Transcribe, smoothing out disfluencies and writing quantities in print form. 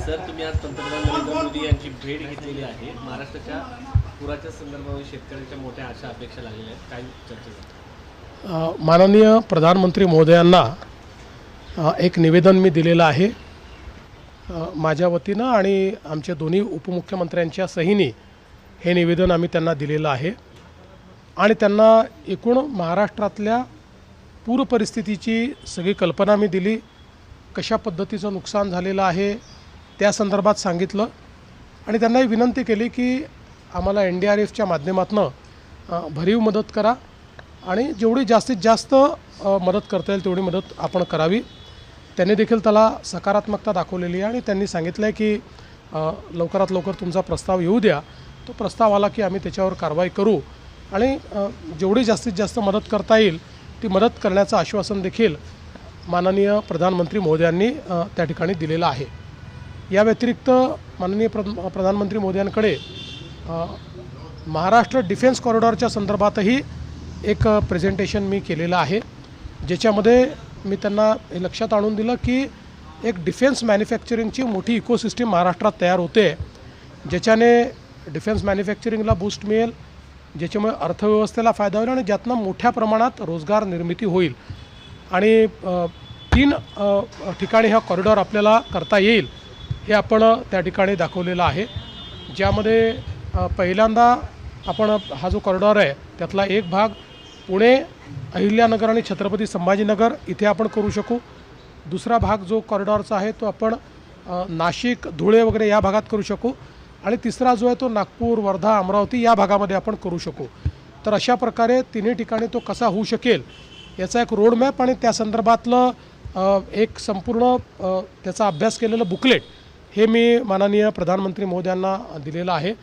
Sir तुम्ही आज पंतप्रधान नरेंद्र मोदी यांची भेट घेतलेली आहे। महाराष्ट्राच्या पुराच्या संदर्भामध्ये शेतकऱ्यांच्या मोठ्या आशा अपेक्षा लागलेल्या आहेत, काय चर्चा? माननीय प्रधानमंत्री महोदयांना एक निवेदन मी दिलेलं आहे माझ्या वतीनं आणि आमच्या दोन्ही उपमुख्यमंत्र्यांच्या सहीने हे निवेदन आम्ही त्यांना दिलेलं आहे आणि त्यांना एकूण महाराष्ट्रातल्या पूर परिस्थितीची सगळी कल्पना मी दिली, कशा पद्धतीचं नुकसान झालेलं आहे त्या संदर्भात सांगितलं आणि त्यांनाही विनंती केली की आम्हाला NDRFच्या माध्यमातून भरीव मदत करा आणि जेवढी जास्तीत जास्त मदत करता येईल तेवढी मदत आपण करावी। त्यांनी देखील त्याला सकारात्मकता दाखवलेली आहे आणि त्यांनी सांगितलं आहे की लवकरात लवकर तुमचा प्रस्ताव येऊ द्या, तो प्रस्ताव आला की आम्ही त्याच्यावर कारवाई करू आणि जेवढी जास्तीत जास्त मदत करता येईल ती मदत करण्याचं आश्वासन देखील माननीय प्रधानमंत्री महोदयांनी त्या ठिकाणी दिलेलं आहे। या व्यतिरिक्त माननीय प्रधानमंत्री महोदयांकडे महाराष्ट्र डिफेन्स कॉरिडॉरच्या संदर्भातही एक प्रेझेंटेशन मी केलेलं आहे, ज्याच्यामध्ये मी त्यांना हे लक्षात आणून दिलं की एक डिफेन्स मॅन्युफॅक्चरिंगची मोठी इकोसिस्टीम महाराष्ट्रात तयार होते, ज्याच्याने डिफेन्स मॅन्युफॅक्चरिंगला बूस्ट मिळेल, ज्याच्यामुळे अर्थव्यवस्थेला फायदा होईल आणि ज्यातनं मोठ्या प्रमाणात रोजगार निर्मिती होईल आणि 3 ठिकाणी हा कॉरिडॉर आपल्याला करता येईल हे आपण त्या ठिकाणी दाखवलेलं आहे, ज्यामध्ये पहिल्यांदा आपण हा जो कॉरिडॉर आहे त्यातला एक भाग पुणे, अहिल्यानगर आणि छत्रपती संभाजीनगर इथे आपण करू शकू। दुसरा भाग जो कॉरिडॉरचा आहे तो आपण नाशिक, धुळे वगैरे या भागात करू शकू आणि तिसरा जो आहे तो नागपूर, वर्धा, अमरावती या भागामध्ये आपण करू शकू। तर अशा प्रकारे तिन्ही ठिकाणी तो कसा होऊ शकेल याचा एक रोडमॅप आणि त्या संदर्भातलं एक संपूर्ण त्याचा अभ्यास केलेलं बुकलेट हे मी माननीय प्रधानमंत्री महोदयांना दिलेलं आहे।